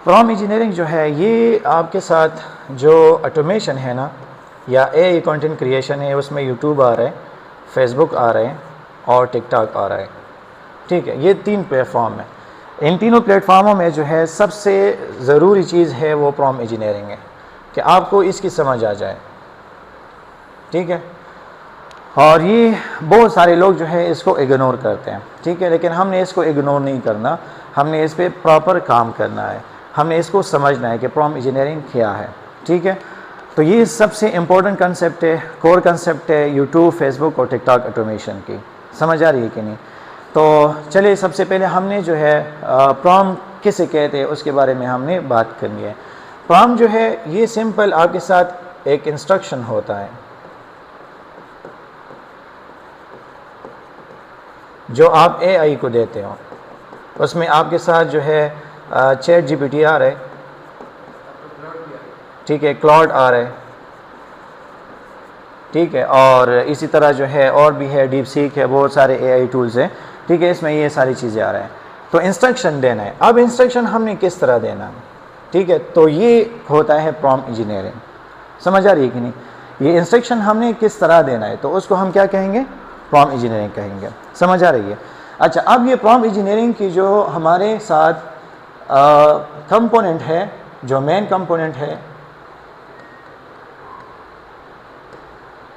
Prompt engineering जो है ये आपके साथ जो ऑटोमेशन है ना, या एआई कंटेंट क्रिएशन है, उसमें यूट्यूब आ रहा है, फेसबुक आ रहा है और टिकटॉक आ रहा है। ठीक है, ये 3 प्लेटफॉर्म है। इन तीनों प्लेटफॉर्मों में जो है सबसे ज़रूरी चीज़ है वो प्रॉम्प्ट इंजीनियरिंग है कि आपको इसकी समझ आ जाए। ठीक है, और ये बहुत सारे लोग जो है इसको इग्नोर करते हैं। ठीक है, लेकिन हमने इसको इग्नोर नहीं करना, हमने इस पर प्रॉपर काम करना है, हमने इसको समझना है कि प्रॉम्प्ट इंजीनियरिंग क्या है। ठीक है, तो ये सबसे इम्पोर्टेंट कंसेप्ट है, कोर कंसेप्ट है यूट्यूब, फेसबुक और टिकटॉक ऑटोमेशन की। समझ आ रही है कि नहीं? तो चलिए सबसे पहले हमने जो है प्रॉम्प्ट किसे कहते हैं उसके बारे में हमने बात करनी है। प्रॉम्प्ट जो है ये सिंपल आपके साथ एक इंस्ट्रक्शन होता है जो आप एआई को देते हो। उसमें आपके साथ जो है चैट जीपीटी आ रहा है, ठीक है, क्लाउड आ रहा है, ठीक है, और इसी तरह जो है और भी है, डीप सीक है, बहुत सारे एआई टूल्स हैं। ठीक है, इसमें ये सारी चीज़ें आ रहे हैं। तो इंस्ट्रक्शन देना है। अब इंस्ट्रक्शन हमने किस तरह देना है? ठीक है, तो ये होता है प्रॉम्प्ट इंजीनियरिंग। समझ आ रही है कि नहीं? ये इंस्ट्रक्शन हमने किस तरह देना है तो उसको हम क्या कहेंगे? प्रॉम्प्ट इंजीनियरिंग कहेंगे। समझ आ रही है? अच्छा, अब ये प्रॉम्प्ट इंजीनियरिंग की जो हमारे साथ कंपोनेंट है, जो मेन कंपोनेंट है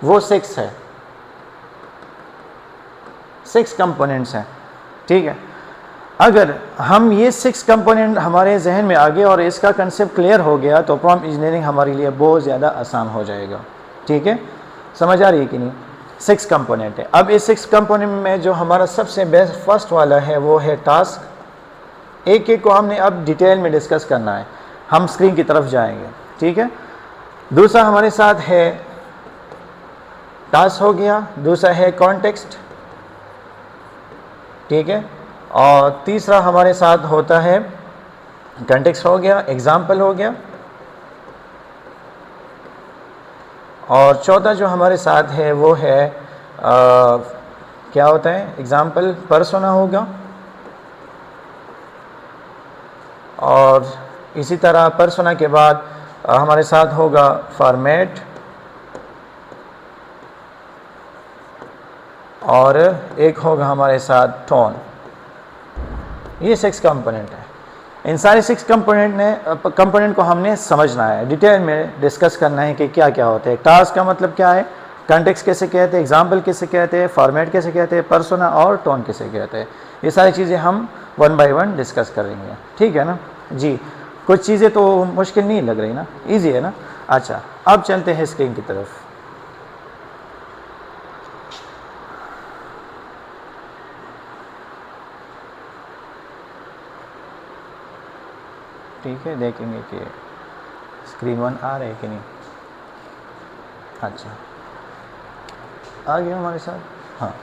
वो 6 है, 6 कंपोनेंट्स हैं। ठीक है, अगर हम ये 6 कंपोनेंट हमारे जहन में आ गए और इसका कंसेप्ट क्लियर हो गया तो प्रॉम्प्ट इंजीनियरिंग हमारे लिए बहुत ज़्यादा आसान हो जाएगा। ठीक है, समझ आ रही है कि नहीं? 6 कंपोनेंट है। अब इस 6 कंपोनेंट में जो हमारा सबसे बेस्ट फर्स्ट वाला है वो है टास्क। एक एक को हमने अब डिटेल में डिस्कस करना है, हम स्क्रीन की तरफ जाएंगे। ठीक है, दूसरा हमारे साथ है टास्क हो गया, दूसरा है कॉन्टेक्स्ट, ठीक है, और तीसरा हमारे साथ होता है कॉन्टेक्स्ट हो गया, एग्जाम्पल हो गया, और चौथा जो हमारे साथ है वो है क्या होता है? एग्जाम्पल पर्सोना होगा, और इसी तरह पर्सोना के बाद हमारे साथ होगा फॉर्मेट, और एक होगा हमारे साथ टोन। ये 6 कंपोनेंट है। इन सारे 6 कंपोनेंट को हमने समझना है, डिटेल में डिस्कस करना है कि क्या क्या होते हैं। टास्क का मतलब क्या है, कॉन्टेक्स्ट कैसे कहते हैं, एग्जाम्पल कैसे कहते हैं, फॉर्मेट कैसे कहते हैं, पर्सोना और टोन कैसे कहते हैं। ये सारी चीज़ें हम 1 बाय 1 डिस्कस करेंगे। ठीक है ना जी? कुछ चीज़ें तो मुश्किल नहीं लग रही ना, ईजी है ना? अच्छा, अब चलते हैं स्क्रीन की तरफ। ठीक है, देखेंगे कि स्क्रीन 1 आ रहा है कि नहीं। अच्छा, आ गया हमारे साथ। हाँ,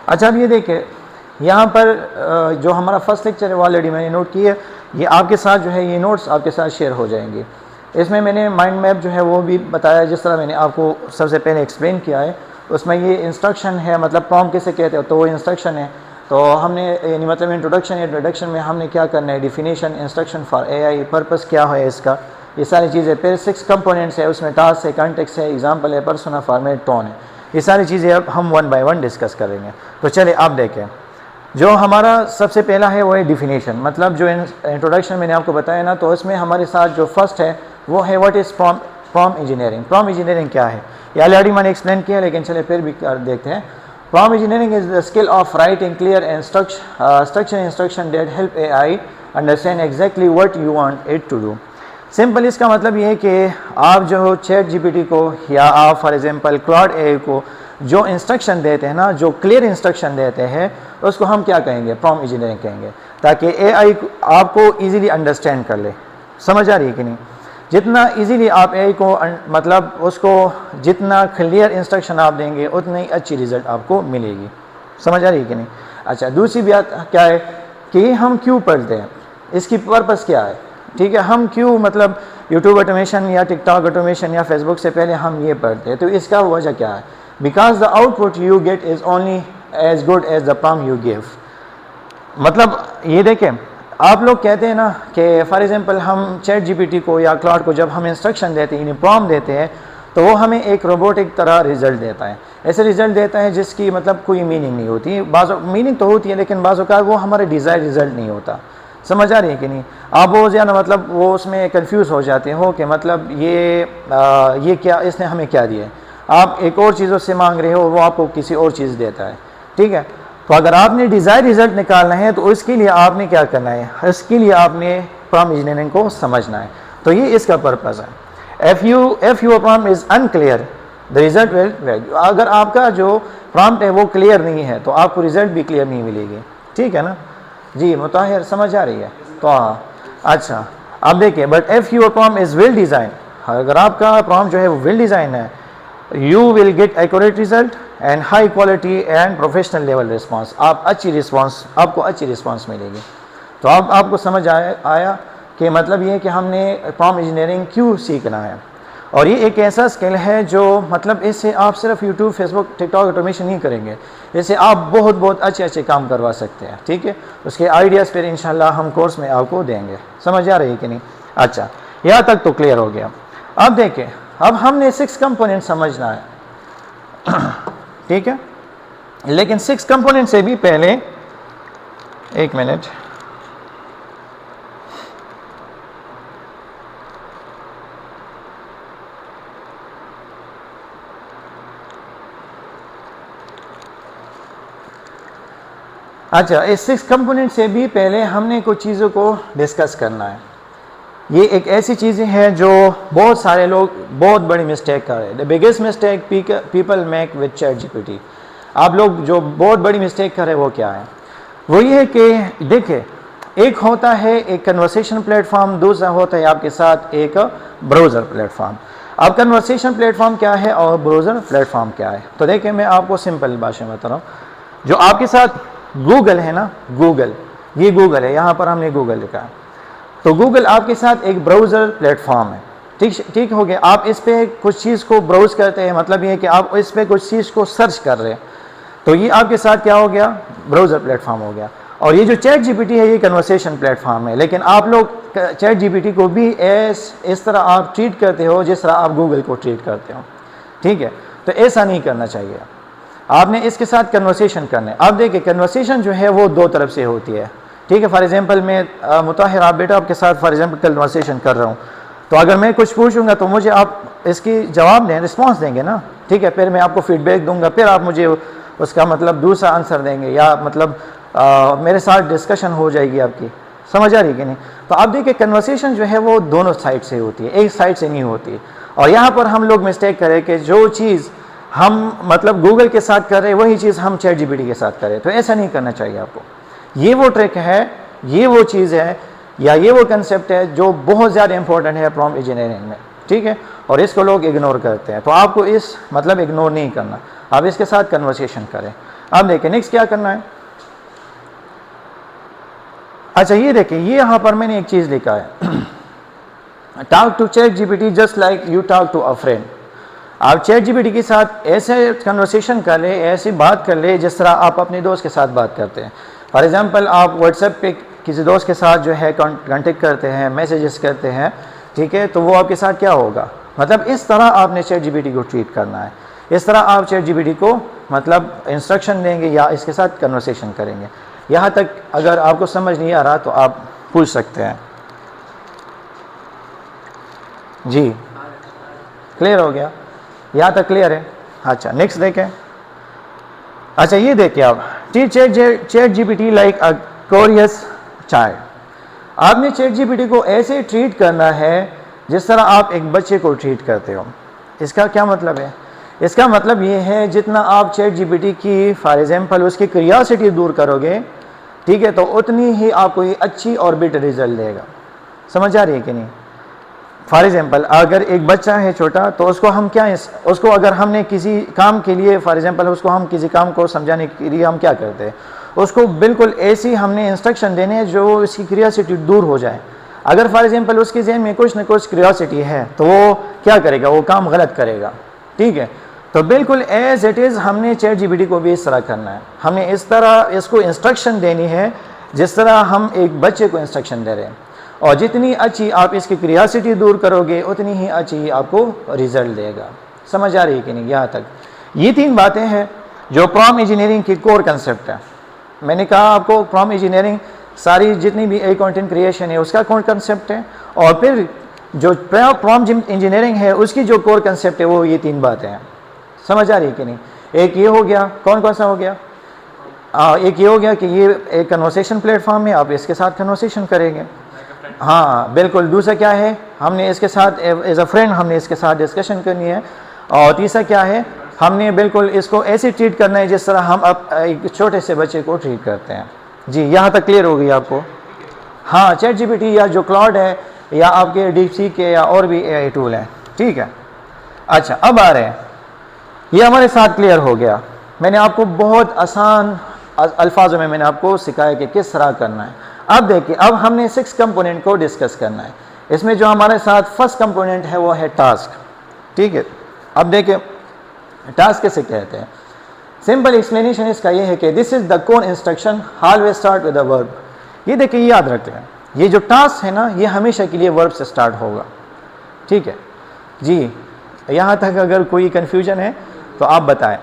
अच्छा, अब ये देखें यहाँ पर जो हमारा फर्स्ट लेक्चर है वो ऑलरेडी मैंने नोट की है। ये आपके साथ जो है ये नोट्स आपके साथ शेयर हो जाएंगे। इसमें मैंने माइंड मैप जो है वो भी बताया, जिस तरह मैंने आपको सबसे पहले एक्सप्लेन किया है। उसमें ये इंस्ट्रक्शन है, मतलब प्रॉम्प्ट किसे कहते हो, तो वो इंस्ट्रक्शन है। तो हमने यानी मतलब इंट्रोडक्शन में हमने क्या करना है, definition, instruction for AI, purpose क्या है इसका, ये सारी चीज़ें। फिर 6 कंपोनेंट्स है, उसमें टास्क है, कॉन्टेक्स्ट है, एग्जाम्पल है, पर्सोना, फॉर्मेट, टोन है। ये सारी चीज़ें अब हम 1 बाय 1 डिस्कस करेंगे। तो चलिए आप देखें, जो हमारा सबसे पहला है वो है डिफिनीशन। मतलब जो इंट्रोडक्शन मैंने आपको बताया ना, तो इसमें हमारे साथ जो फर्स्ट है वो है what is prompt engineering. Prompt engineering क्या है ये ऑलरेडी मैंने एक्सप्लेन किया, लेकिन चलिए फिर भी देखते हैं। Prompt engineering is the skill of writing clear and structure instruction that help AI understand exactly what you want it to do. Simple इसका मतलब ये है कि आप जो चैट जीपीटी को या आप फॉर एग्जांपल क्लाउड एआई को जो इंस्ट्रक्शन देते हैं ना, जो क्लियर इंस्ट्रक्शन देते हैं, उसको हम क्या कहेंगे? प्रॉम्प्ट इंजीनियरिंग कहेंगे, ताकि एआई आपको इजीली अंडरस्टैंड कर ले। समझ आ रही है कि नहीं? जितना इजीली आप एआई को मतलब उसको जितना क्लियर इंस्ट्रक्शन आप देंगे उतनी अच्छी रिजल्ट आपको मिलेगी। समझ आ रही है कि नहीं? अच्छा, दूसरी बात क्या है कि हम क्यों पढ़ते हैं, इसकी पर्पस क्या है? ठीक है, हम क्यों मतलब यूट्यूब ऑटोमेशन या टिकटॉक ऑटोमेशन या फेसबुक से पहले हम ये पढ़ते हैं, तो इसका वजह क्या है? Because the output you get is only as good as the prompt you give. मतलब ये देखें, आप लोग कहते हैं ना कि फॉर एग्जांपल हम चैट जीपीटी को या क्लाउड को जब हम इंस्ट्रक्शन देते हैं, यानी प्रॉम्प्ट देते हैं, तो वो हमें एक रोबोटिक तरह रिजल्ट देता है। ऐसे रिजल्ट देता है जिसकी मतलब कोई मीनिंग नहीं होती, बाज़ मीनिंग तो होती है लेकिन बाज़ औक़ात वो हमारे डिज़ायर रिजल्ट नहीं होता। समझ आ रही है कि नहीं? आप वो ज़्यादा मतलब वो उसमें कंफ्यूज हो जाते हो कि मतलब ये क्या, इसने हमें क्या दिया है। आप एक और चीज़ उससे मांग रहे हो, वो आपको किसी और चीज़ देता है। ठीक है, तो अगर आपने डिज़ायर रिजल्ट निकालना है तो इसके लिए आपने क्या करना है, इसके लिए आपने प्रॉम्प्ट इंजीनियरिंग को समझना है। तो ये इसका पर्पज़ है। if your prompt is unclear the result will vary। अगर आपका जो प्रॉम्प्ट है वो क्लियर नहीं है तो आपको रिजल्ट भी क्लियर नहीं मिलेगी। ठीक है ना जी? मुताहिर समझ आ रही है? तो हाँ, अच्छा अब देखिए, but if your prompt is well design, अगर आपका प्रॉम्प्ट जो है वो वेल डिज़ाइन है, you will get accurate result and high quality and professional level response. आपको अच्छी रिस्पॉन्स मिलेगी। तो अब आपको समझ आया कि मतलब ये कि हमने प्रॉम्प्ट इंजीनियरिंग क्यों सीखना है। और ये एक ऐसा स्किल है जो मतलब इससे आप सिर्फ यूट्यूब, फेसबुक, टिकटॉक ऑटोमेशन नहीं करेंगे, इससे आप बहुत अच्छे काम करवा सकते हैं। ठीक है, उसके आइडियाज़ फिर इंशाल्लाह हम कोर्स में आपको देंगे। समझ आ रही है कि नहीं? अच्छा, यहाँ तक तो क्लियर हो गया। अब देखें, अब हमने 6 कंपोनेंट समझना है। ठीक है, लेकिन 6 कंपोनेंट से भी पहले एक मिनट, अच्छा इस 6 कंपोनेंट से भी पहले हमने कुछ चीज़ों को डिस्कस करना है। ये एक ऐसी चीज़ें हैं जो बहुत सारे लोग बहुत बड़ी मिस्टेक कर रहे हैं। The biggest mistake people make with chat GPT. आप लोग जो बहुत बड़ी मिस्टेक कर रहे हैं वो क्या है? वो ये है कि देखिए, एक होता है एक कन्वर्सेशन प्लेटफॉर्म, दूसरा होता है आपके साथ एक ब्राउज़र प्लेटफॉर्म। अब कन्वर्सेशन प्लेटफॉर्म क्या है और ब्राउज़र प्लेटफॉर्म क्या है? तो देखिए, मैं आपको सिंपल भाषा में बता रहा हूँ। जो आपके साथ गूगल है ना, गूगल, ये गूगल है, यहाँ पर हमने गूगल लिखा है। तो गूगल आपके साथ एक ब्राउज़र प्लेटफॉर्म है। ठीक हो गया। आप इस पर कुछ चीज़ को ब्राउज़ करते हैं, मतलब ये है कि आप इस पर कुछ चीज़ को सर्च कर रहे हैं, तो ये आपके साथ क्या हो गया? ब्राउज़र प्लेटफॉर्म हो गया। और ये जो चैट जीपीटी है ये कन्वर्सेशन प्लेटफॉर्म है। लेकिन आप लोग चैट जीपीटी को भी इस तरह आप ट्रीट करते हो जिस तरह आप गूगल को ट्रीट करते हो। ठीक है, तो ऐसा नहीं करना चाहिए। आपने इसके साथ कन्वर्सेशन करना है। अब देखिए, कन्वर्सेशन जो है वो 2 तरफ से होती है। ठीक है, फॉर एग्जांपल मैं मुताहिर आप बेटा आपके साथ फॉर एग्जांपल कन्वर्सेशन कर रहा हूँ, तो अगर मैं कुछ पूछूंगा तो मुझे आप इसकी जवाब दें, रिस्पांस देंगे ना। ठीक है, फिर मैं आपको फीडबैक दूंगा, फिर आप मुझे उसका मतलब दूसरा आंसर देंगे, या मतलब मेरे साथ डिस्कशन हो जाएगी आपकी। समझ आ रही है कि नहीं? तो आप देखिए, कन्वर्सेशन जो है वो दोनों साइड से होती है, एक साइड से नहीं होती। और यहाँ पर हम लोग मिस्टेक करें कि जो चीज़ हम मतलब गूगल के साथ कर रहे हैं वही चीज़ हम चैट जीपीटी के साथ करें, तो ऐसा नहीं करना चाहिए आपको। ये वो ट्रिक है, ये वो चीज़ है, या ये वो कंसेप्ट है जो बहुत ज़्यादा इंपॉर्टेंट है प्रॉम्प्ट इंजीनियरिंग में। ठीक है, और इसको लोग इग्नोर करते हैं। तो आपको इस मतलब इग्नोर नहीं करना, आप इसके साथ कन्वर्सेशन करें। अब देखिए नेक्स्ट क्या करना है। अच्छा ये देखिए, ये यहाँ पर मैंने एक चीज़ लिखा है, talk to ChatGPT just like you talk to a friend. आप चैट जीपीटी के साथ ऐसे कन्वर्सेशन कर ले, ऐसी बात कर ले जिस तरह आप अपने दोस्त के साथ बात करते हैं। फॉर एग्जांपल आप व्हाट्सएप पे किसी दोस्त के साथ जो है कांटेक्ट करते हैं, मैसेजेस करते हैं, ठीक है, तो वो आपके साथ क्या होगा, मतलब इस तरह आपने चैट जीपीटी को ट्रीट करना है। इस तरह आप चैट जीपीटी को मतलब इंस्ट्रक्शन देंगे या इसके साथ कन्वर्सेशन करेंगे। यहाँ तक अगर आपको समझ नहीं आ रहा तो आप पूछ सकते हैं। जी क्लियर हो गया? यहाँ तक क्लियर है? अच्छा नेक्स्ट देखें। अच्छा ये देखिए, आप chat GPT like a curious child. आपने चैट जीपीटी को ऐसे ट्रीट करना है जिस तरह आप एक बच्चे को ट्रीट करते हो। इसका क्या मतलब है? इसका मतलब ये है जितना आप चैट जीपीटी की फॉर एग्जांपल उसकी क्यूरियोसिटी दूर करोगे, ठीक है, तो उतनी ही आपको ये अच्छी और बेटर रिजल्ट देगा। समझ आ रही है कि नहीं? फॉर एग्जांपल अगर एक बच्चा है छोटा, तो उसको हम क्या उसको अगर हमने किसी काम के लिए फॉर एग्जांपल उसको हम किसी काम को समझाने के लिए हम क्या करते हैं, उसको बिल्कुल ऐसी हमने इंस्ट्रक्शन देने हैं जो उसकी क्यूरियोसिटी दूर हो जाए। अगर फॉर एग्जांपल उसके जहन में कुछ न कुछ क्यूरियोसिटी है तो वो क्या करेगा, वो काम गलत करेगा। ठीक है, तो बिल्कुल एज इट इज़ हमने चैट जीपीटी को भी इस तरह करना है। हमने इस तरह इसको इंस्ट्रक्शन देनी है जिस तरह हम एक बच्चे को इंस्ट्रक्शन दे रहे हैं, और जितनी अच्छी आप इसकी क्रियासिटी दूर करोगे उतनी ही अच्छी आपको रिजल्ट देगा। समझ आ रही है कि नहीं? यहाँ तक ये 3 बातें हैं जो प्रॉम्प्ट इंजीनियरिंग की कोर कंसेप्ट है। मैंने कहा आपको प्रॉम्प्ट इंजीनियरिंग सारी जितनी भी एक कंटेंट क्रिएशन है उसका कोर कंसेप्ट है, और फिर जो प्रॉम्प्ट इंजीनियरिंग है उसकी जो कोर कंसेप्ट है वो ये 3 बातें हैं। समझ आ रही है कि नहीं? एक ये हो गया, कौन कौन सा हो गया? एक ये हो गया कि ये एक कन्वर्सेशन प्लेटफॉर्म है, आप इसके साथ कन्वर्सेशन करेंगे। हाँ बिल्कुल। दूसरा क्या है, हमने इसके साथ एज अ फ्रेंड हमने इसके साथ डिस्कशन करनी है। और तीसरा क्या है, हमने बिल्कुल इसको ऐसे ट्रीट करना है जिस तरह हम अब एक छोटे से बच्चे को ट्रीट करते हैं। जी, यहाँ तक क्लियर हो गई आपको? हाँ, चैट जीपीटी या जो क्लाउड है या आपके डीपसीक के या और भी एआई टूल हैं, ठीक है। अच्छा, अब आ रहे हैं, ये हमारे साथ क्लियर हो गया। मैंने आपको बहुत आसान अल्फाजों में मैंने आपको सिखाया कि किस तरह करना है। अब देखिए, अब हमने 6 कंपोनेंट को डिस्कस करना है। इसमें जो हमारे साथ फर्स्ट कंपोनेंट है वो है टास्क, ठीक है। अब देखिए टास्क किसे कहते हैं। सिंपल एक्सप्लेनेशन इसका ये है कि this is the core instruction always start with a verb. ये देखिए, ये याद रखते हैं, ये जो टास्क है ना ये हमेशा के लिए वर्ब से स्टार्ट होगा, ठीक है जी। यहाँ तक अगर कोई कन्फ्यूजन है तो आप बताएं,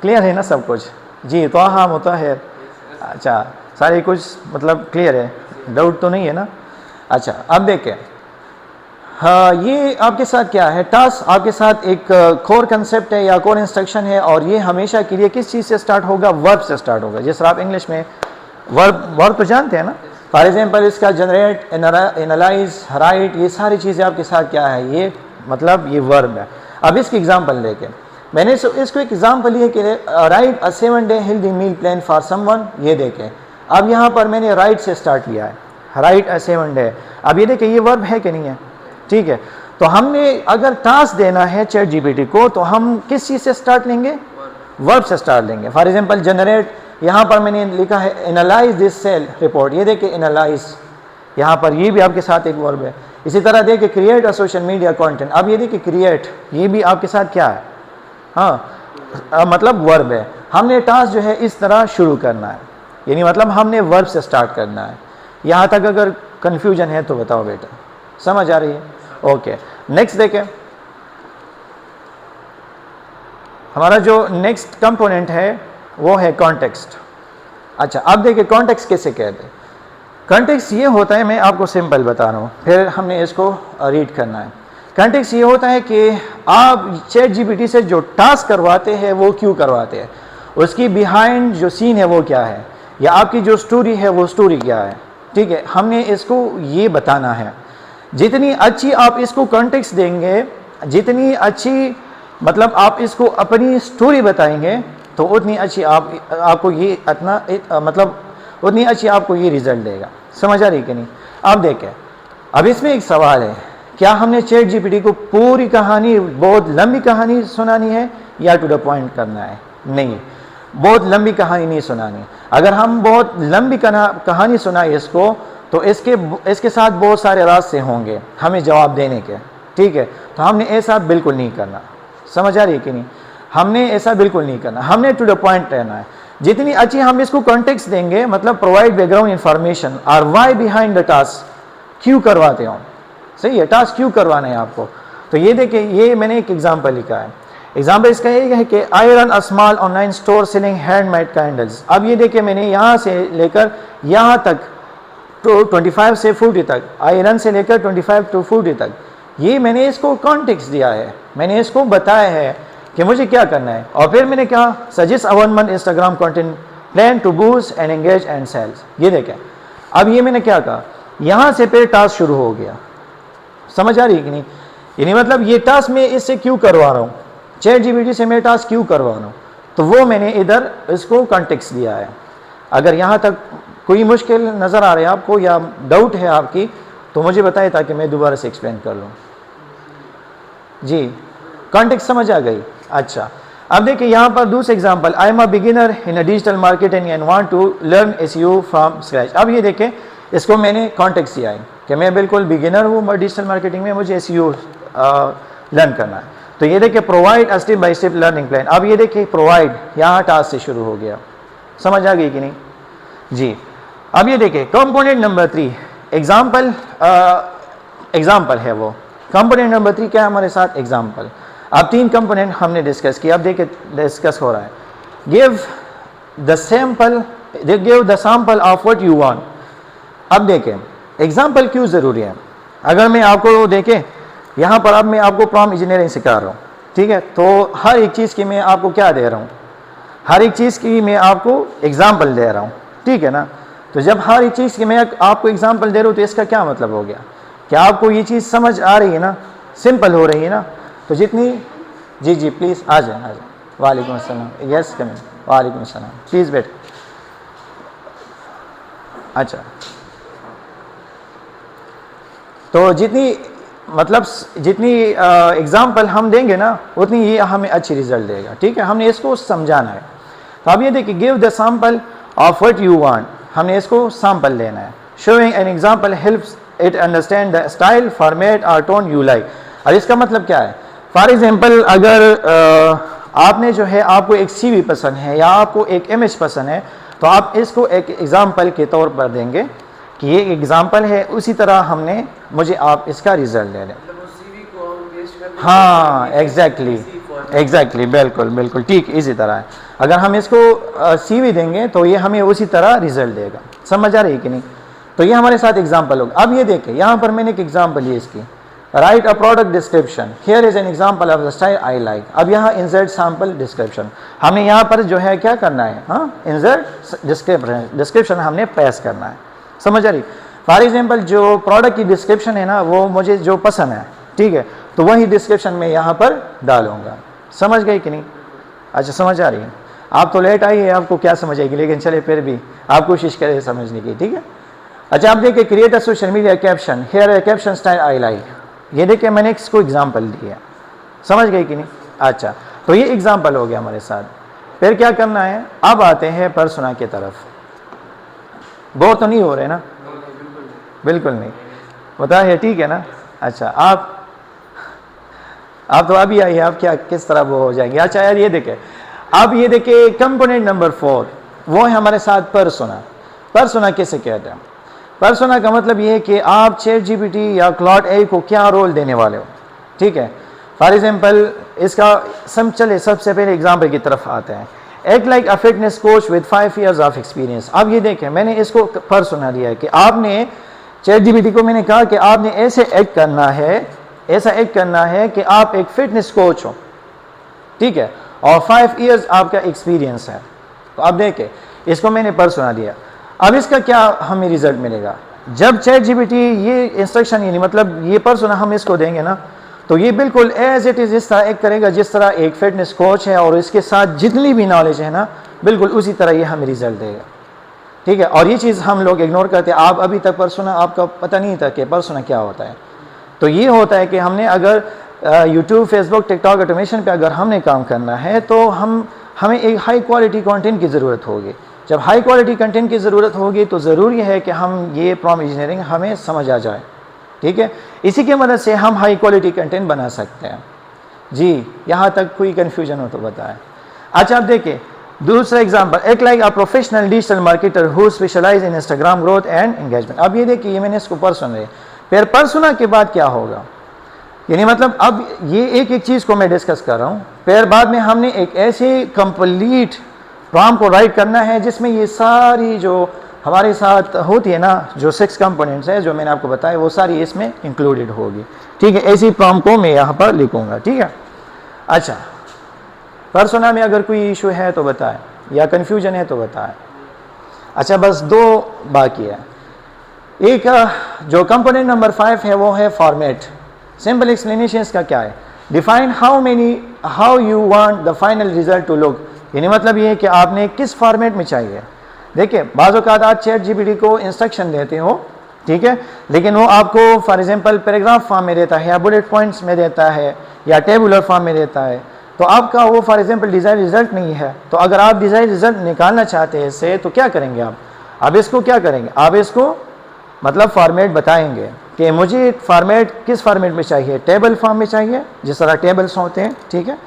क्लियर है ना सब कुछ? जी, तो हाँ होता है। अच्छा, सारे कुछ मतलब क्लियर है, डाउट तो नहीं है ना? अच्छा, अब देखें, हाँ ये आपके साथ क्या है, टास्क आपके साथ एक कोर कंसेप्ट है या कोर इंस्ट्रक्शन है, और ये हमेशा के लिए किस चीज़ से स्टार्ट होगा? वर्ब से स्टार्ट होगा। जिस तरह आप इंग्लिश में वर्ब तो जानते हैं ना। फॉर एग्जांपल इसका जनरेट, एनालाइज, राइट, ये सारी चीज़ें आपके साथ क्या है, ये मतलब ये वर्ब है। अब इसकी एग्जांपल लेके मैंने इसको एक एग्जांपल ये कि write a 7-day healthy meal plan for someone. ये देखें, अब यहाँ पर मैंने राइट से स्टार्ट किया है, राइट अ 7 day। अब ये देखें, ये वर्ब है कि नहीं है? ठीक है। तो हमने अगर टास्क देना है चैट जीपीटी को तो हम किस चीज़ से स्टार्ट लेंगे? वर्ब से स्टार्ट लेंगे। फॉर एग्जांपल जनरेट, यहाँ पर मैंने लिखा है एनालाइज दिस सेल रिपोर्ट। ये देखिए एनालाइज, यहाँ पर ये भी आपके साथ एक वर्ब है। इसी तरह देखिए create a social media content. अब ये देखिए क्रिएट, ये भी आपके साथ क्या है? हाँ मतलब वर्ब है। हमने टास्क जो है इस तरह शुरू करना है, यानी मतलब हमने वर्ब से स्टार्ट करना है। यहाँ तक अगर कन्फ्यूजन है तो बताओ बेटा, समझ आ रही है? ओके, नेक्स्ट देखें, हमारा जो नेक्स्ट कंपोनेंट है वो है कॉन्टेक्स्ट। अच्छा, अब देखिए कॉन्टेक्स्ट किसे कहते हैं। कॉन्टेक्स्ट ये होता है, मैं आपको सिंपल बता रहा हूँ, फिर हमने इसको रीड करना है। कॉन्टेक्स्ट ये होता है कि आप चैट जीपीटी से जो टास्क करवाते हैं वो क्यों करवाते हैं, उसकी बिहाइंड जो सीन है वो क्या है, या आपकी जो स्टोरी है वो स्टोरी क्या है, ठीक है। हमने इसको ये बताना है। जितनी अच्छी आप इसको कॉन्टेक्स्ट देंगे, जितनी अच्छी मतलब आप इसको अपनी स्टोरी बताएंगे तो उतनी अच्छी आपको ये मतलब उतनी अच्छी आपको ये रिजल्ट देगा। समझ आ रही कि नहीं? अब देखें, अब इसमें एक सवाल है, क्या हमने चैट जीपीटी को पूरी कहानी, बहुत लंबी कहानी सुनानी है या टू द पॉइंट करना है? नहीं, बहुत लंबी कहानी नहीं सुनानी। अगर हम बहुत लंबी कहानी सुनाए इसको तो इसके साथ बहुत सारे रास्ते होंगे हमें जवाब देने के, ठीक है। तो हमने ऐसा बिल्कुल नहीं करना। समझ आ रही है कि नहीं? हमने ऐसा बिल्कुल नहीं करना, हमने टू द पॉइंट रहना है। जितनी अच्छी हम इसको कॉन्टेक्स्ट देंगे, मतलब प्रोवाइड बैकग्राउंड इंफॉर्मेशन और वाई बिहाइंड द टास्क, क्यों करवाते हो, सही है, टास्क क्यों करवाना है आपको। तो ये देखिए, ये मैंने एक एग्जाम्पल लिखा है। एग्जाम्पल इसका ये है कि I run a small online store selling handmade candles. अब ये देखिए, मैंने यहाँ से लेकर यहाँ तक तो 25 से 40 तक, आई रन से लेकर 25 to 40 तक, ये मैंने इसको कॉन्टेक्स्ट दिया है, मैंने इसको बताया है कि मुझे क्या करना है। और फिर मैंने कहा suggest a 1 month Instagram content plan to boost and engage and sales. ये देखें, अब ये मैंने क्या कहा, यहाँ से फिर टास्क शुरू हो गया। समझ आ रही है कि नहीं? यानी मतलब ये टास्क मैं इससे क्यों करवा रहा हूँ, चैट जीपीटी से मैं टास्क क्यों करवा रहा हूँ, तो वो मैंने इधर इसको कॉन्टेक्स्ट दिया है। अगर यहाँ तक कोई मुश्किल नज़र आ रहा है आपको या डाउट है आपकी तो मुझे बताएं ताकि मैं दोबारा से एक्सप्लेन कर लूँ। जी, कॉन्टेक्स्ट समझ आ गई? अच्छा, अब देखिए यहाँ पर दूसरा example, I am a beginner in a digital marketing and want to learn SEO from scratch. अब ये देखें, इसको मैंने कॉन्टेक्स्ट दिया है कि मैं बिल्कुल बिगिनर हूँ डिजिटल मार्केटिंग में, मुझे एसईओ लर्न करना है। तो ये देखिए provide a step by step learning plan. अब ये देखिए प्रोवाइड, यहाँ टास्क से शुरू हो गया। समझ आ गई कि नहीं? जी, अब ये देखिए कंपोनेंट नंबर 3, एग्जाम्पल है वो। कंपोनेंट नंबर 3 क्या है हमारे साथ? एग्जाम्पल। अब 3 कंपोनेंट हमने डिस्कस किया, अब देखिए डिस्कस हो रहा है। Give the sample of what you want. अब देखें एग्जाम्पल क्यों ज़रूरी है। अगर मैं आपको देखें यहाँ पर, अब मैं आपको प्रॉम्प्ट इंजीनियरिंग सिखा रहा हूँ, ठीक है, तो हर एक चीज़ की मैं आपको क्या दे रहा हूँ, हर एक चीज़ की मैं आपको एग्जाम्पल दे रहा हूँ, ठीक है ना। तो जब हर एक चीज़ की मैं आपको एग्जाम्पल दे रहा हूँ तो इसका क्या मतलब हो गया, क्या आपको ये चीज़ समझ आ रही है ना, सिंपल हो रही है ना। तो जितनी, जी प्लीज़ आ जाए। वालेकुम अस्सलाम, यस कमिंग, वालेकुम अस्सलाम, प्लीज़ बैठ। अच्छा, तो जितनी एग्जाम्पल हम देंगे ना उतनी ये हमें अच्छी रिजल्ट देगा, ठीक है। हमने इसको समझाना है। तो अब ये देखिए give the sample of what you want, हमने इसको सैंपल लेना है। Showing an example helps it understand the style, format और टोन यू लाइक। और इसका मतलब क्या है? फॉर एग्जाम्पल अगर आपने जो है, आपको एक CV पसंद है या आपको एक इमेज पसंद है, तो आप इसको एक एग्जाम्पल के तौर पर देंगे कि ये एग्जाम्पल है, उसी तरह मुझे आप इसका रिजल्ट दे दें। हाँ एग्जैक्टली बिल्कुल ठीक इसी तरह है। अगर हम इसको CV देंगे तो ये हमें उसी तरह रिजल्ट देगा। समझ आ रही है कि नहीं? तो ये हमारे साथ एग्जाम्पल होगा। अब ये देखें यहाँ पर मैंने एक एग्जाम्पल ली इसकी, right a product description, here is an example of the style I like. अब यहाँ इंसर्ट सैंपल डिस्क्रिप्शन, हमें यहाँ पर जो है क्या करना है, हाँ इंसर्ट डिस्क्रिप्शन हमने पेश करना है। समझ आ रही? फॉर एग्जाम्पल जो प्रोडक्ट की डिस्क्रिप्शन है ना, वो मुझे जो पसंद है, ठीक है, तो वही डिस्क्रिप्शन में यहाँ पर डालूंगा। समझ गई कि नहीं? अच्छा समझ आ रही है? आप तो लेट आई है, आपको क्या समझ आएगी, लेकिन चले फिर भी आप कोशिश करें समझने की, ठीक है। अच्छा आप देखिए create a social media caption, here a caption style I like. ये देखिए मैंने इसको एग्जाम्पल दिया, समझ गई कि नहीं? अच्छा, तो ये एग्जाम्पल हो गया हमारे साथ। फिर क्या करना है, अब आते हैं पर्सोना की तरफ। बोर तो नहीं हो रहे ना? बिल्कुल नहीं, पता है, ठीक है ना। अच्छा आप तो अभी आइए, आप क्या किस तरह वो हो जाएंगे। अच्छा यार ये देखें, अब ये देखिए कंपोनेंट नंबर 4 वो है हमारे साथ पर्सोना। पर्सोना किसे कहते हैं? पर्सोना का मतलब ये है कि आप ChatGPT या Claude AI को क्या रोल देने वाले हो, ठीक है। फॉर एग्जाम्पल इसका सबसे पहले एग्जाम्पल की तरफ आते हैं। Act like a fitness coach with 5 years of experience. अब ये देखें मैंने इसको पर्सोना दिया है कि आपने ChatGPT को मैंने कहा कि आपने ऐसे एक्ट करना है, ऐसा एक्ट करना है कि आप एक फिटनेस कोच हो, ठीक है, और 5 years आपका एक्सपीरियंस है। तो अब देखें इसको मैंने पर्सोना दिया। अब इसका क्या हमें रिजल्ट मिलेगा? जब ChatGPT ये इंस्ट्रक्शन यानी मतलब ये पर्सोना हम इसको देंगे ना, तो ये बिल्कुल एज इट इज़ इस तरह एक्ट करेगा जिस तरह एक फिटनेस कोच है, और इसके साथ जितनी भी नॉलेज है ना, बिल्कुल उसी तरह ये हमें रिजल्ट देगा, ठीक है। और ये चीज़ हम लोग इग्नोर करते हैं। आप अभी तक पर्सोना आपका पता नहीं था कि पर्सोना क्या होता है। तो ये होता है कि हमने अगर यूट्यूब, फेसबुक, टिकटॉक ऑटोमेशन पे अगर हमने काम करना है तो हमें एक हाई क्वालिटी कंटेंट की ज़रूरत होगी। जब हाई क्वालिटी कंटेंट की ज़रूरत होगी तो ज़रूरी है कि हम ये प्रॉम्प्ट इंजीनियरिंग हमें समझ आ जाए, ठीक है। इसी की मदद से हम हाई क्वालिटी कंटेंट बना सकते हैं। जी, यहाँ तक कोई कन्फ्यूजन हो तो बताएं। अच्छा आप देखिए दूसरा example, act like a professional digital marketer who specialise in Instagram growth and engagement. अब ये देखिए ये मैंने इसको पर्सोना है। फिर पर्सोना के बाद क्या होगा, यानी मतलब अब ये एक चीज़ को मैं डिस्कस कर रहा हूँ। फिर बाद में हमने एक ऐसे कंप्लीट प्रॉम्प्ट को राइट करना है जिसमें ये सारी जो हमारे साथ होती है ना, जो 6 कंपोनेंट्स है जो मैंने आपको बताया, वो सारी इसमें इंक्लूडेड होगी, ठीक है। ऐसी प्रॉम्प्ट को मैं यहाँ पर लिखूँगा, ठीक है। अच्छा पर्सोना में अगर कोई इशू है तो बताएं, या कन्फ्यूजन है तो बताएं। अच्छा बस 2 बाकी है। एक जो कंपोनेंट नंबर 5 है वो है फॉर्मेट। सिंपल एक्सप्लेनेशन इसका क्या है, define how you want the final result to look, यानी मतलब ये है कि आपने किस फॉर्मेट में चाहिए। देखिए बाज़ औक़ात आप ChatGPT को इंस्ट्रक्शन देते हो, ठीक है, लेकिन वो आपको फॉर एग्जांपल पैराग्राफ फॉर्म में देता है, या बुलेट पॉइंट्स में देता है, या टेबुलर फॉर्म में देता है, तो आपका वो फॉर एग्जांपल डिज़ाइन रिजल्ट नहीं है। तो अगर आप डिज़ाइन रिजल्ट निकालना चाहते हैं इससे, तो क्या करेंगे आप इसको क्या करेंगे, आप इसको मतलब फॉर्मेट बताएंगे कि मुझे फॉर्मेट किस फॉर्मेट में चाहिए। टेबल फॉर्म में चाहिए जिस तरह टेबल्स होते हैं, ठीक है,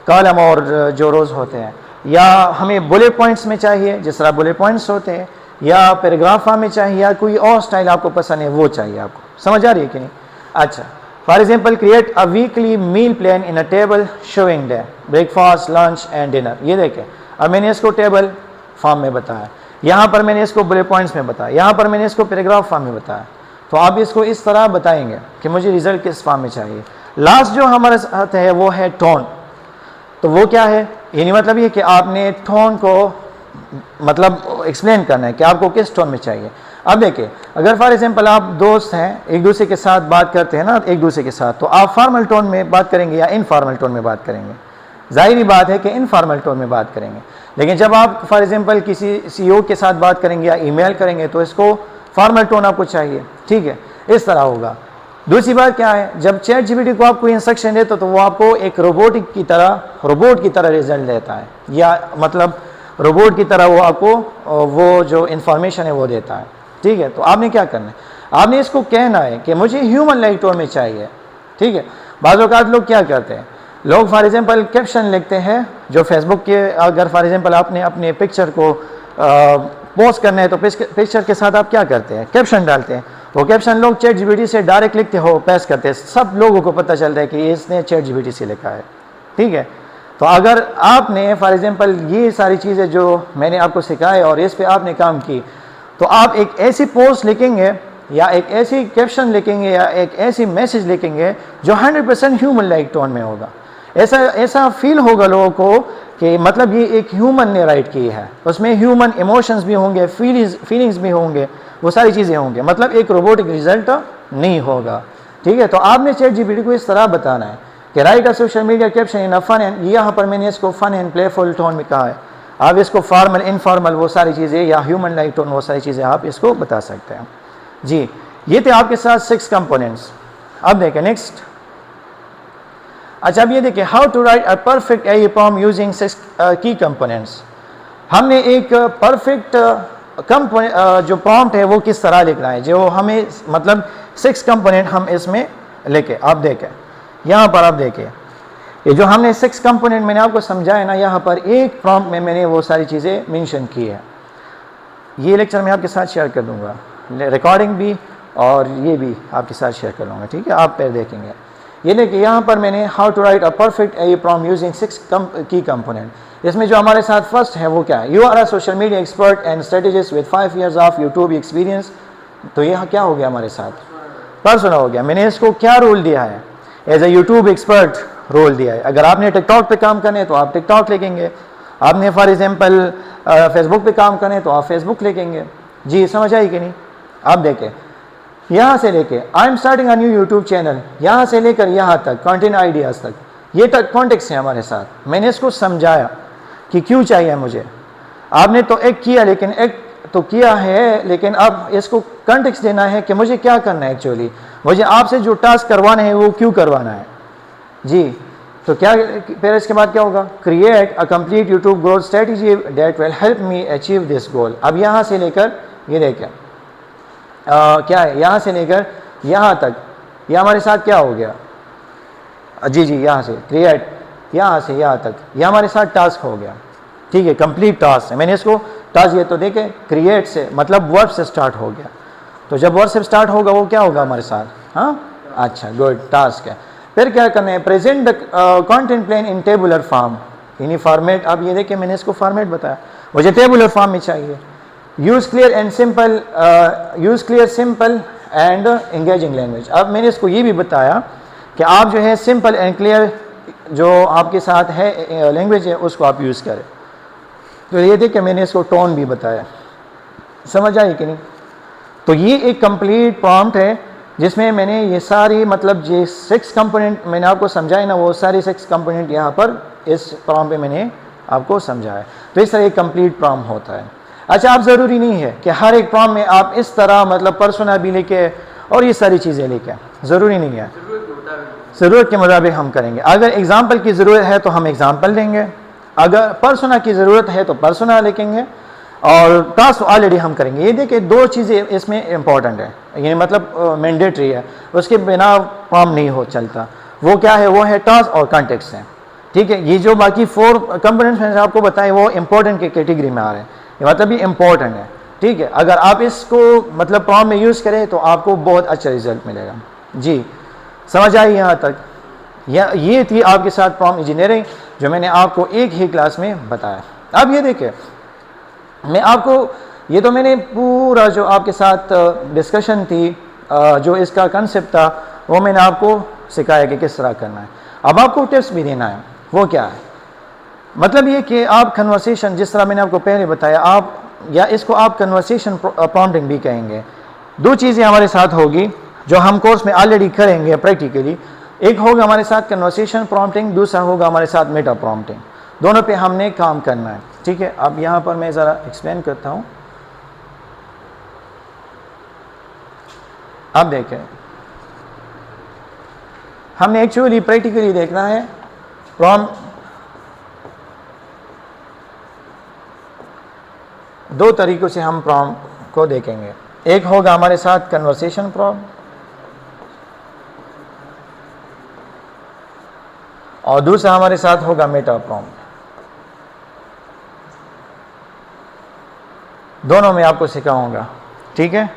कॉलम और जो रोज़ होते हैं, या हमें बुलेट पॉइंट्स में चाहिए जिस तरह बुलेट पॉइंट्स होते हैं, या पैराग्राफ फॉर्म में चाहिए, या कोई और स्टाइल आपको पसंद है वो चाहिए आपको। समझ आ रही है कि नहीं? अच्छा, for example create a weekly meal plan in a table showing day breakfast lunch and dinner. ये देखें, अब मैंने इसको टेबल फॉर्म में बताया, यहाँ पर मैंने इसको बुलेट पॉइंट्स में बताया, यहाँ पर मैंने इसको पैराग्राफ फॉर्म में बताया। तो आप इसको इस तरह बताएंगे कि मुझे रिजल्ट किस फॉर्म में चाहिए। लास्ट जो हमारे साथ है वो है टोन। तो वो क्या है, यानी मतलब ये कि आपने टोन को मतलब एक्सप्लेन करना है कि आपको किस टोन में चाहिए। अब देखिए, अगर फॉर एग्जांपल आप दोस्त हैं, एक दूसरे के साथ बात करते हैं ना एक दूसरे के साथ, तो आप फॉर्मल टोन में बात करेंगे या इनफॉर्मल टोन में बात करेंगे? जाहिर बात है कि इनफॉर्मल टोन में बात करेंगे। लेकिन जब आप फॉर एग्जांपल किसी सीईओ के साथ बात करेंगे या ईमेल करेंगे तो इसको फॉर्मल टोन आपको चाहिए, ठीक है, इस तरह होगा। दूसरी बात क्या है, जब चैट जीपीटी को आप कोई इंस्ट्रक्शन देते तो वो आपको एक रोबोट की तरह रिजल्ट देता है, या मतलब रोबोट की तरह वो आपको वो जो इंफॉर्मेशन है वो देता है, ठीक है। तो आपने क्या करना है, आपने इसको कहना है कि मुझे ह्यूमन लाइक टोन में चाहिए, ठीक है। बाज़ औक़ात लोग क्या करते हैं, लोग फॉर एग्जांपल कैप्शन लिखते हैं जो फेसबुक के, अगर फॉर एग्जांपल आपने अपने पिक्चर को पोस्ट करना है तो पिक्चर के साथ आप क्या करते हैं, कैप्शन डालते हैं। वो कैप्शन लोग चैट जीपीटी से डायरेक्ट लिखते हो, पेस्ट करते हैं, सब लोगों को पता चलता है कि इसने चैट जीपीटी से लिखा है, ठीक है। तो अगर आपने फॉर एग्जांपल ये सारी चीज़ें जो मैंने आपको सिखाए और इस पे आपने काम की, तो आप एक ऐसी पोस्ट लिखेंगे या एक ऐसी कैप्शन लिखेंगे या एक ऐसी मैसेज लिखेंगे जो 100% ह्यूमन लाइक टोन में होगा। ऐसा फील होगा लोगों को कि मतलब ये एक ह्यूमन ने राइट की है, उसमें ह्यूमन इमोशंस भी होंगे, फीलिंग्स भी होंगे, वो सारी चीज़ें होंगे, मतलब एक रोबोटिक रिजल्ट नहीं होगा, ठीक है। तो आपने चैट जीपीटी को इस तरह बताना है कि write a social media caption in a fun and, यहाँ पर मैंने इसको फन एंड प्लेफुल टोन में कहा है। आप इसको फॉर्मल इनफॉर्मल वो सारी चीज़ें या ह्यूमन लाइक टोन वो सारी चीज़ें आप इसको बता सकते हैं जी। ये थे आपके साथ 6 कंपोनेंट्स। अब देखें नेक्स्ट। अच्छा, अब ये देखिए, how to write a perfect AI prompt using 6 key components. हमने एक परफेक्ट जो प्रॉम्प्ट है वो किस तरह लिखना है, जो हमें मतलब 6 कंपोनेंट हम इसमें लेके, आप देखें यहाँ पर, आप देखें ये जो हमने 6 कंपोनेंट मैंने आपको समझाया ना, यहाँ पर एक प्रॉम्प्ट में मैंने वो सारी चीज़ें मेंशन की है। ये लेक्चर मैं आपके साथ शेयर कर दूँगा, रिकॉर्डिंग भी और ये भी आपके साथ शेयर कर लूँगा, ठीक है, आप फिर देखेंगे। ये देखिए यहाँ पर मैंने how to write a perfect AI prompt using 6 key component. इसमें जो हमारे साथ फर्स्ट है वो क्या है, you are a social media expert and strategist with 5 years of YouTube experience. तो यहाँ क्या हो गया हमारे साथ, पर्सनल हो गया। मैंने इसको क्या रोल दिया है, as a YouTube expert role दिया है। अगर आपने टिकटॉक पे काम करने तो आप टिकटॉक लिखेंगे, आपने फॉर एग्जांपल फेसबुक पे काम करने तो आप फेसबुक लिखेंगे जी। समझ आई कि नहीं? आप देखें यहाँ से लेके I am starting a new YouTube channel, यहाँ से लेकर यहाँ तक कंटेंट आइडियाज़ तक, ये तक कॉन्टेक्स्ट है हमारे साथ। मैंने इसको समझाया कि क्यों चाहिए मुझे, आपने तो एक किया, लेकिन एक तो किया है, लेकिन अब इसको कॉन्टेक्स्ट देना है कि मुझे क्या करना है एक्चुअली, मुझे आपसे जो टास्क करवाना है वो क्यों करवाना है जी। तो क्या फिर इसके बाद क्या होगा, create a complete YouTube growth strategy that will help me achieve this goal. अब यहाँ से लेकर ये देखें क्या है, यहाँ से लेकर यहाँ तक, ये हमारे साथ क्या हो गया जी जी, यहाँ से क्रिएट, यहाँ से यहाँ तक, यह हमारे साथ टास्क हो गया, ठीक है, कंप्लीट टास्क है। मैंने इसको टास्क, ये तो देखें क्रिएट से मतलब वर्ब से स्टार्ट हो गया, तो जब वर्ब से स्टार्ट होगा वो क्या होगा हमारे साथ, हाँ अच्छा गुड, टास्क है। फिर क्या करना है, present the content plan in tabular form, यानी फॉर्मेट। अब ये देखिए मैंने इसको फॉर्मेट बताया, मुझे टेबुलर फॉर्म में चाहिए। Use clear simple and engaging language. अब मैंने इसको ये भी बताया कि आप जो है सिंपल एंड क्लियर जो आपके साथ है लैंग्वेज है उसको आप यूज़ करें। तो ये देखिए मैंने इसको टोन भी बताया, समझ आई कि नहीं? तो ये एक कंप्लीट प्रॉम्प्ट है जिसमें मैंने ये सारी मतलब ये 6 कंपोनेंट मैंने आपको समझाए ना, वो सारे 6 कंपोनेंट यहाँ पर इस प्रॉम्प्ट पे मैंने आपको समझाया। तो इस तरह एक कंप्लीट प्रॉम्प्ट होता है। अच्छा, आप ज़रूरी नहीं है कि हर एक प्रॉम्प्ट में आप इस तरह मतलब पर्सोना भी लेके और ये सारी चीज़ें लेके, ज़रूरी नहीं है, ज़रूरत के मुताबिक हम करेंगे। अगर एग्जाम्पल की ज़रूरत है तो हम एग्जाम्पल देंगे, अगर पर्सोना की ज़रूरत है तो पर्सोना लिखेंगे, और टास्क ऑलरेडी हम करेंगे। ये देखिए 2 चीज़ें इसमें इंपॉर्टेंट है, ये मतलब मैंडेटरी है, उसके बिना प्रॉम्प्ट नहीं हो चलता। वो क्या है, वो है टास्क और कॉन्टेक्स्ट है, ठीक है। ये जो बाकी 4 कंपोनेंट्स मैंने आपको बताए वो इंपॉर्टेंट के कैटेगरी में आ रहे हैं, ये मतलब ये इंपॉर्टेंट है। ठीक है, अगर आप इसको मतलब प्रॉम्प्ट में यूज़ करें तो आपको बहुत अच्छा रिजल्ट मिलेगा। जी समझ आई यहाँ तक? ये थी आपके साथ प्रॉम्प्ट इंजीनियरिंग जो मैंने आपको एक ही क्लास में बताया। अब ये देखिए, मैं आपको ये तो मैंने पूरा जो आपके साथ डिस्कशन थी, जो इसका कंसेप्ट था वो मैंने आपको सिखाया कि किस तरह करना है। अब आपको टिप्स भी देना है। वो क्या है? मतलब ये कि आप कन्वर्सेशन, जिस तरह मैंने आपको पहले बताया, आप या इसको आप कन्वर्सेशन प्रॉम्प्टिंग भी कहेंगे। दो चीज़ें हमारे साथ होगी जो हम कोर्स में ऑलरेडी करेंगे प्रैक्टिकली। एक होगा हमारे साथ कन्वर्सेशन प्रॉम्प्टिंग, दूसरा होगा हमारे साथ मेटा प्रॉम्प्टिंग। दोनों पे हमने काम करना है, ठीक है। अब यहाँ पर मैं ज़रा एक्सप्लेन करता हूँ। अब देखें, हमने एक्चुअली प्रैक्टिकली देखना है प्रॉम्प्ट। दो तरीक़ों से हम प्रॉम्प्ट को देखेंगे। एक होगा हमारे साथ कन्वर्सेशन प्रॉम्प्ट और दूसरा हमारे साथ होगा मेटा प्रॉम्प्ट। दोनों में आपको सिखाऊंगा, ठीक है।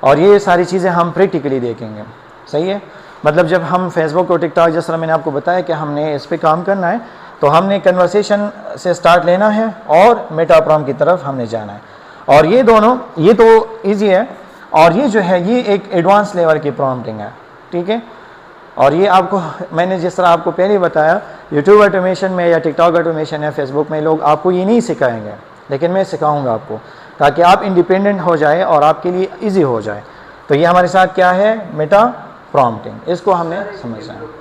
और ये सारी चीज़ें हम प्रैक्टिकली देखेंगे, सही है। मतलब जब हम फेसबुक और टिकटॉक, जिस तरह मैंने आपको बताया कि हमने इस पे काम करना है, तो हमने कन्वर्सेशन से स्टार्ट लेना है और मेटा प्रॉम्प्ट की तरफ हमने जाना है। और ये दोनों, ये तो ईजी है, और ये जो है ये एक एडवांस लेवल की प्रॉम्प्टिंग है, ठीक है। और ये आपको मैंने जिस तरह आपको पहले बताया, यूट्यूब ऑटोमेशन में या टिकटॉक ऑटोमेशन या फेसबुक में लोग आपको ये नहीं सिखाएंगे, लेकिन मैं सिखाऊंगा आपको, ताकि आप इंडिपेंडेंट हो जाए और आपके लिए इजी हो जाए। तो ये हमारे साथ क्या है? मेटा प्रॉम्प्टिंग, इसको हमने समझना है।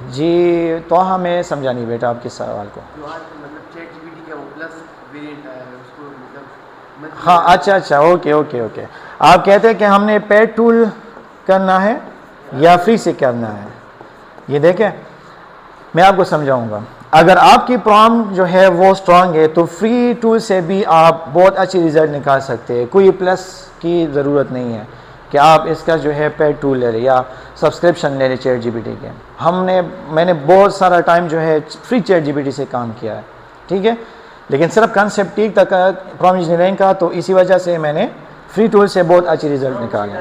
जी तो हमें समझा नहीं बेटा आपके सवाल को। हाँ अच्छा, ओके। आप कहते हैं कि हमने पेड टूल करना है या फ्री से करना है। ये देखें, मैं आपको समझाऊंगा। अगर आपकी प्रॉम्प्ट जो है वो स्ट्रांग है तो फ्री टूल से भी आप बहुत अच्छी रिजल्ट निकाल सकते हैं। कोई प्लस की ज़रूरत नहीं है कि आप इसका जो है पेड टूल ले लें या सब्सक्रिप्शन ले लें चैट जीपीटी के। मैंने बहुत सारा टाइम जो है फ्री चैट जीपीटी से काम किया है, ठीक है। लेकिन सिर्फ कंसेप्ट ठीक तक प्रॉम्प्ट इंजीनियरिंग का, तो इसी वजह से मैंने फ्री टूल से बहुत अच्छी रिजल्ट निकाले।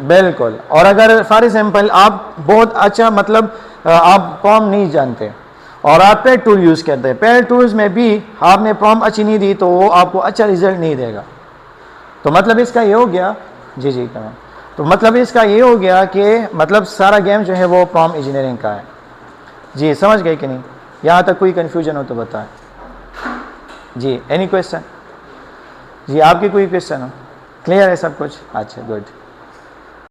बिल्कुल। और अगर फॉर एग्जाम्पल आप बहुत अच्छा, मतलब आप प्रॉम्प्ट नहीं जानते और आप पेड टूल यूज़ करते हैं, पेड टूल्स में भी आपने प्रॉम्प्ट अच्छी नहीं दी तो वो आपको अच्छा रिजल्ट नहीं देगा। तो मतलब इसका ये हो गया, जी करें, तो मतलब इसका ये हो गया कि मतलब सारा गेम जो है वो प्रॉम्प्ट इंजीनियरिंग का है। जी समझ गए कि नहीं? यहाँ तक कोई कन्फ्यूजन हो तो बताएं। जी एनी क्वेश्चन? जी आपकी कोई क्वेश्चन हो? क्लियर है सब कुछ? अच्छा गुड।